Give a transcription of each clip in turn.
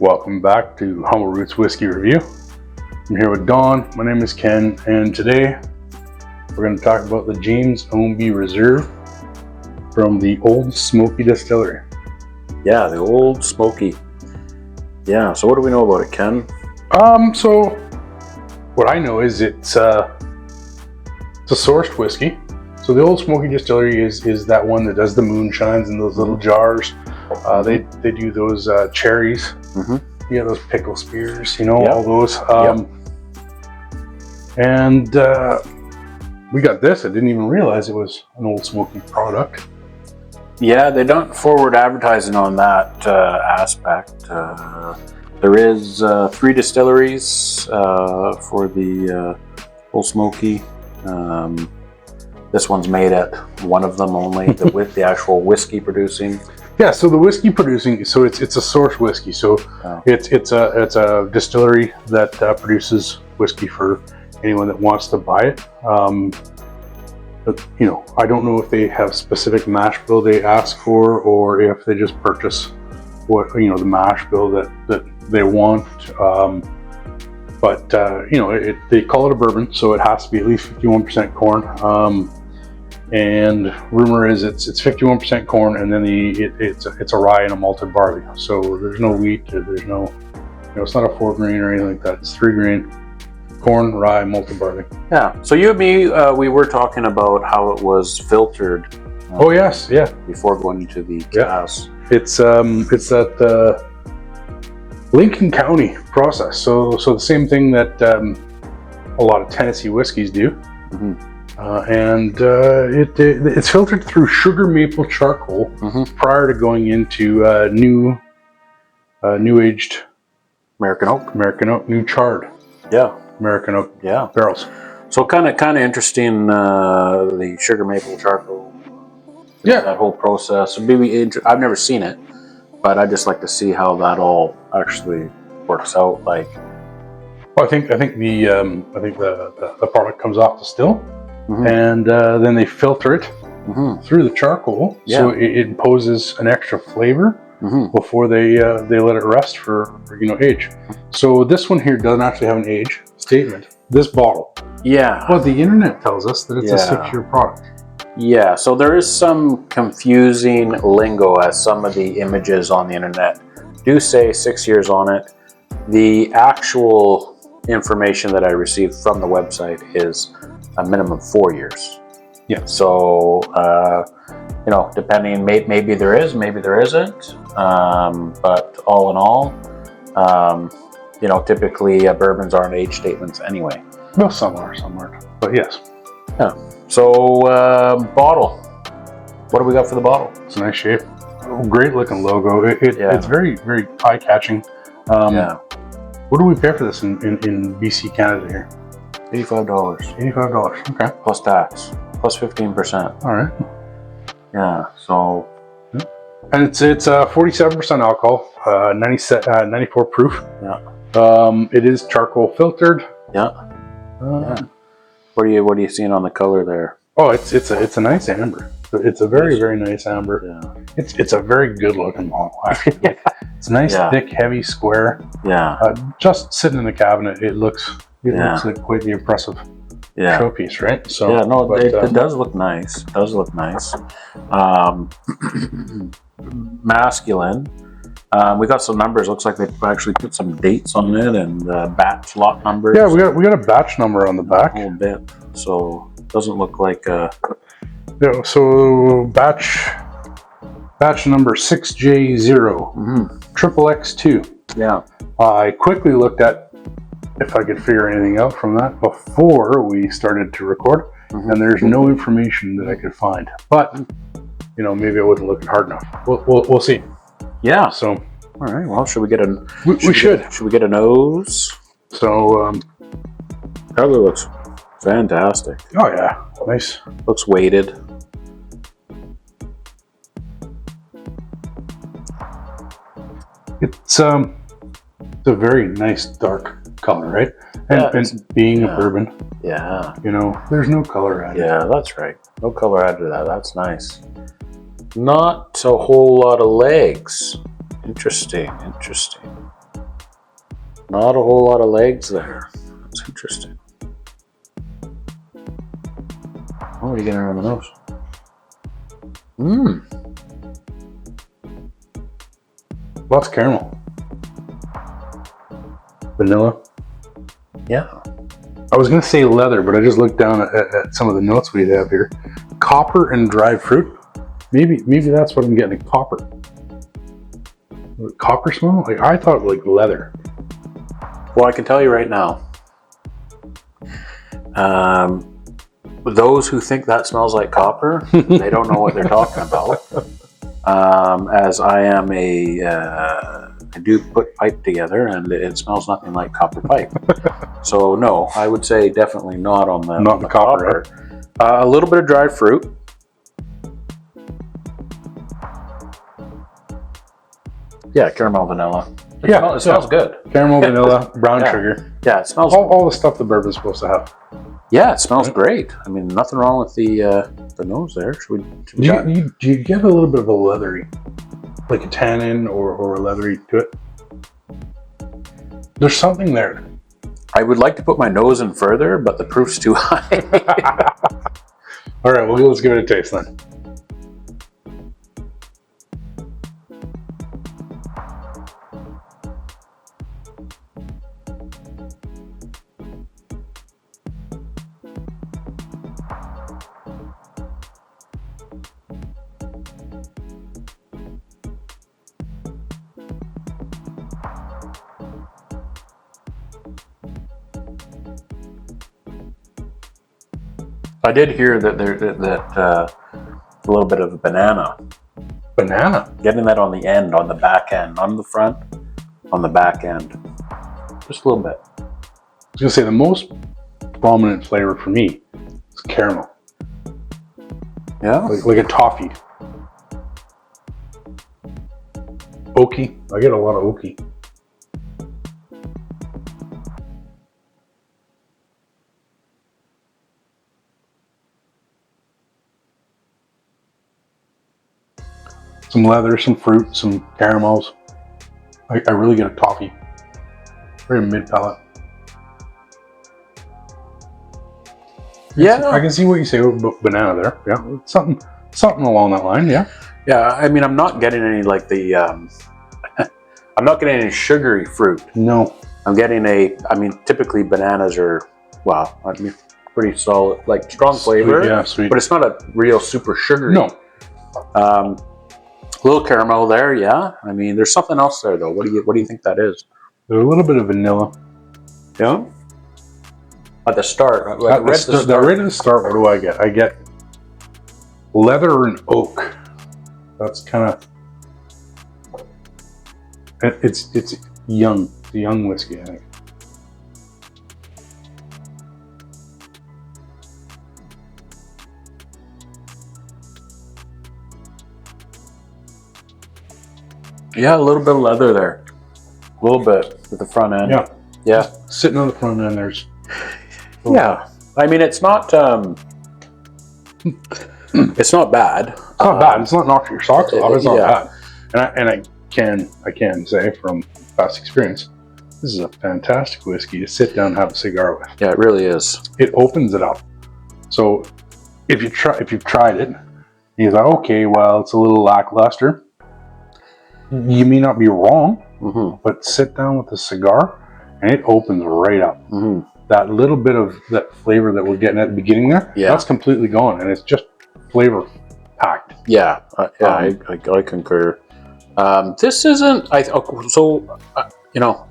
Welcome back to Humble Roots Whiskey Review. I'm here with Don. My name is Ken, and today we're going to talk about the James Ownby Reserve from the Old Smoky Distillery. Yeah, the Old Smoky. Yeah, so what do we know about it, Ken? So what I know is it's a sourced whiskey. So the Old Smoky Distillery is that one that does the moonshines in those little jars. They do those cherries. Yeah, those pickle spears, all those. And we got this. I didn't even realize it was an Old Smoky product. Yeah, they don't forward advertising on that aspect. There is 3 distilleries for the Old Smoky. This one's made at one of them only, with the actual whiskey producing. Yeah, so the whiskey producing, so it's a source whiskey. So it's a distillery that produces whiskey for anyone that wants to buy it. But, I don't know if they have specific mash bill they ask for, or if they just purchase what the mash bill that they want. But they call it a bourbon, so it has to be at least 51% corn. And rumor is it's 51% corn, and then it's a rye and a malted barley. So there's no wheat, or there's no, it's not a 4 grain or anything like that. It's 3 grain corn, rye, malted barley. Yeah. So you and me, we were talking about how it was filtered. Oh yes, yeah. Before going into the cask. It's that Lincoln County process. So the same thing that a lot of Tennessee whiskeys do. It's filtered through sugar maple charcoal prior to going into new aged American oak, new charred American oak barrels. So kind of interesting, the sugar maple charcoal. That whole process. I've never seen it, but I just like to see how that all actually works out. Like, well, I think the product comes off the still. And then they filter it through the charcoal, so it imposes an extra flavor before they let it rest for age. So this one here doesn't actually have an age statement. This bottle, well, the internet tells us that it's a 6-year product. Yeah, so there is some confusing lingo, as some of the images on the internet do say 6 years on it. The actual information that I received from the website is a minimum 4 years. Yeah. So, depending, maybe there is, maybe there isn't. But all in all, typically bourbons aren't age statements anyway. Well, some are, some aren't. But yes. Yeah. So, bottle. What do we got for the bottle? It's a nice shape. Great looking logo. It's very, very eye catching. What do we pay for this in BC, Canada here? $85. $85. Okay. Plus tax. Plus 15%. All right. Yeah. So. Yeah. And it's 47% alcohol, 94 proof. Yeah. It is charcoal filtered. Yeah. What are you seeing on the color there? Oh, it's a nice amber. It's a very, very nice amber. Yeah. It's a very good looking bottle, actually. It's nice, thick, heavy, square. Yeah. Just sitting in the cabinet, it looks like quite the impressive showpiece, right? So it does look nice. It does look nice. Masculine. We got some numbers. Looks like they actually put some dates on it and batch lot numbers. Yeah, we got a batch number on the back. A little bit. So it doesn't look like so batch number 6J0, XXX2. Yeah. I quickly looked at if I could figure anything out from that before we started to record, and there's no information that I could find. But maybe I wasn't looking hard enough. We'll see. Yeah. So, all right. Well, should we get a? Should we get a nose? So, probably looks fantastic. Oh yeah, nice. Looks weighted. It's a very nice dark color, right? And being a bourbon, there's no color added. Yeah, that's right. No color added to that. That's nice. Not a whole lot of legs. Interesting. Not a whole lot of legs there. That's interesting. Oh, what are you getting around the nose? Lots of caramel. Vanilla. Yeah. I was going to say leather, but I just looked down at some of the notes we have here. Copper and dried fruit. Maybe that's what I'm getting. Copper. Copper smell? Like I thought like leather. Well, I can tell you right now. Those who think that smells like copper, they don't know what they're talking about. As I am I do put pipe together, and it smells nothing like copper pipe. So no, I would say definitely not on the copper. Right? A little bit of dried fruit. Yeah, caramel vanilla. It smells good. Caramel, vanilla, brown sugar. Yeah, it smells all the stuff the bourbon's supposed to have. Yeah, it smells great. I mean, nothing wrong with the nose there. Should we do you get a little bit of a leathery, like a tannin or a leathery to it? There's something there. I would like to put my nose in further, but the proof's too high. All right, well, let's give it a taste then. I did hear that a little bit of banana. Banana? Getting that on the end, on the back end, not on the front, on the back end. Just a little bit. I was going to say the most prominent flavor for me is caramel. Yeah? Like a toffee. Oaky. I get a lot of oaky. Some leather, some fruit, some caramels. I really get a toffee. Very mid palate. Yeah. I can see what you say about banana there. Yeah. Something along that line, yeah. Yeah, I mean, I'm not getting any like the I'm not getting any sugary fruit. No. I'm getting typically bananas are, well, I mean, pretty solid, like strong flavor. Sweet, yeah, sweet. But it's not a real super sugary. No. A little caramel there, yeah. I mean, there's something else there though. What do you think that is? There's a little bit of vanilla. Yeah. At the start, right at the start, what do I get? I get leather and oak. That's kind of. It's young. It's a young whiskey, I think. Yeah, a little bit of leather there. A little bit at the front end. Yeah. Yeah. Just sitting on the front end, there's. Yeah. I mean, it's not. It's not bad. It's not bad. It's not knocking your socks off. It's not bad. And I can say from past experience, this is a fantastic whiskey to sit down and have a cigar with. Yeah, it really is. It opens it up. So if you've tried it, you're like, okay, well, it's a little lackluster. You may not be wrong, but sit down with a cigar, and it opens right up. That little bit of that flavor that we're getting at the beginning there, that's completely gone, and it's just flavor packed. Yeah, I concur. This isn't. You know,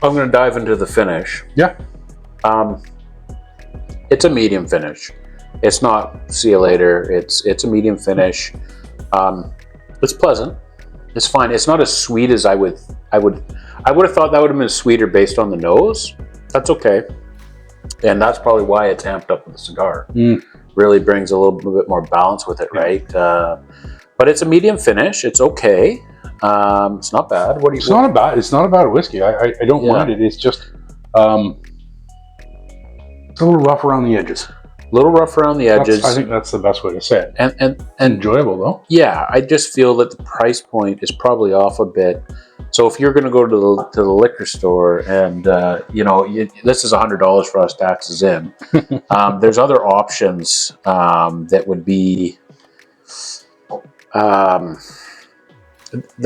I'm going to dive into the finish. Yeah. It's a medium finish. It's not see you later. It's a medium finish. It's pleasant. It's fine. It's not as sweet as I would have thought that would have been sweeter based on the nose. That's okay. And that's probably why it's amped up with the cigar. Really brings a little bit more balance with it, right? But it's a medium finish. It's okay. It's not bad. It's not a bad whiskey. I don't mind it. It's just it's a little rough around the edges. I think that's the best way to say it. And enjoyable though. Yeah, I just feel that the price point is probably off a bit. So if you're going to go to the liquor store and this is $100 for us, taxes in. There's other options that would be the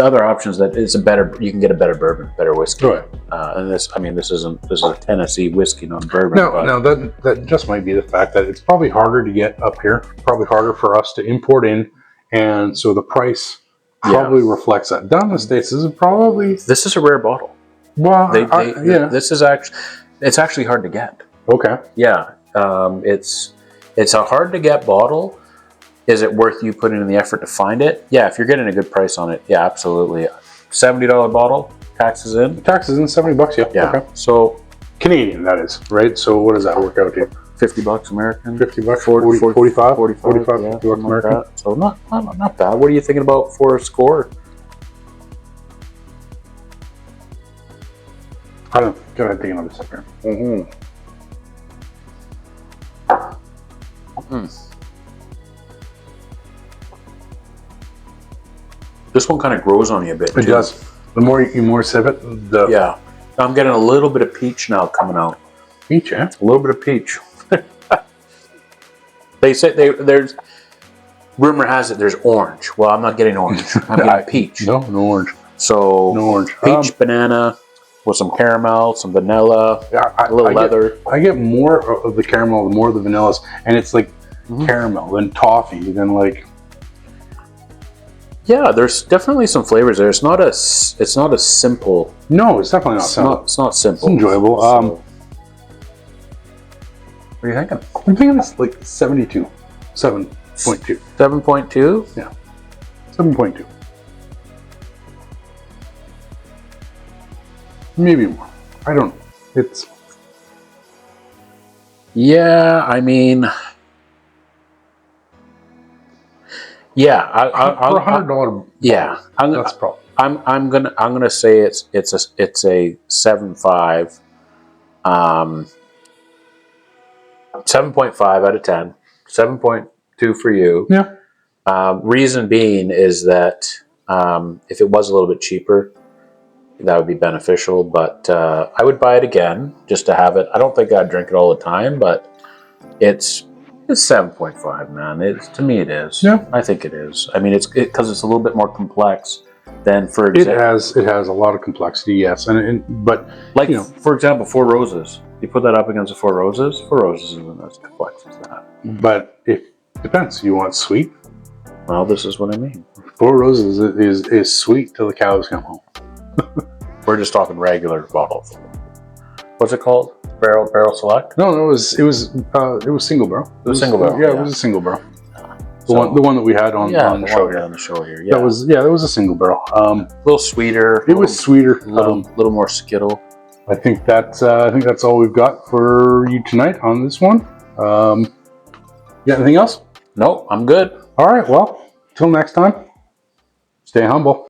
other options that it's you can get a better bourbon, better whiskey. Right. And this is a Tennessee whiskey, not bourbon. No, that just might be the fact that it's probably harder to get up here. Probably harder for us to import in, and so the price probably reflects that. Down in the States, this is a rare bottle. Well, this is it's actually hard to get. Okay. Yeah, it's a hard to get bottle. Is it worth you putting in the effort to find it? Yeah, if you're getting a good price on it, yeah, absolutely. $70 bottle, taxes in. Taxes in, $70, yeah. Yeah. Okay. So Canadian, that is, right? So what does that work out to? $50 American. $50, 45 $50 American. Like so not bad. What are you thinking about for a score? I don't know. Go ahead, take another sip here. This one kind of grows on you a bit. It does. The more sip it, yeah. I'm getting a little bit of peach now coming out. Peach, eh? A little bit of peach. They say there's rumor has it there's orange. Well, I'm not getting orange. I'm getting peach. No orange. So no orange. Peach, banana with some caramel, some vanilla, a little leather. I get more of the caramel, more of the vanillas, and it's like caramel, then toffee, then like. Yeah, there's definitely some flavors there. It's not a simple. No, it's definitely not simple. It's not simple. It's enjoyable. So, what are you thinking? I'm thinking it's like 72, 7.2. 7.2? Yeah, 7.2. Maybe more. I don't know. It's. Yeah, I mean. Yeah, for $100. Yeah, that's probably. I'm gonna say it's a 7.5. 7.5 out of 10. 7.2 for you. Yeah. Reason being is that if it was a little bit cheaper, that would be beneficial. But I would buy it again just to have it. I don't think I'd drink it all the time, but it's 7.5, man. To me, it is. Yeah. I think it is. I mean, it's because it's a little bit more complex than, for example. It has a lot of complexity, yes, but like for example, Four Roses. You put that up against a Four Roses. Four Roses isn't as complex as that. But it depends. You want sweet? Well, this is what I mean. Four Roses is sweet till the cows come home. We're just talking regular bottles. What's it called? Barrel Select? No, it was single barrel. It was single barrel. Yeah, it was a single barrel. The one that we had on the show here. On the show here. Yeah. That was a single barrel. A little sweeter. It was sweeter. A little more Skittle. I think that's all we've got for you tonight on this one. You got anything else? No, I'm good. All right. Well, till next time. Stay humble.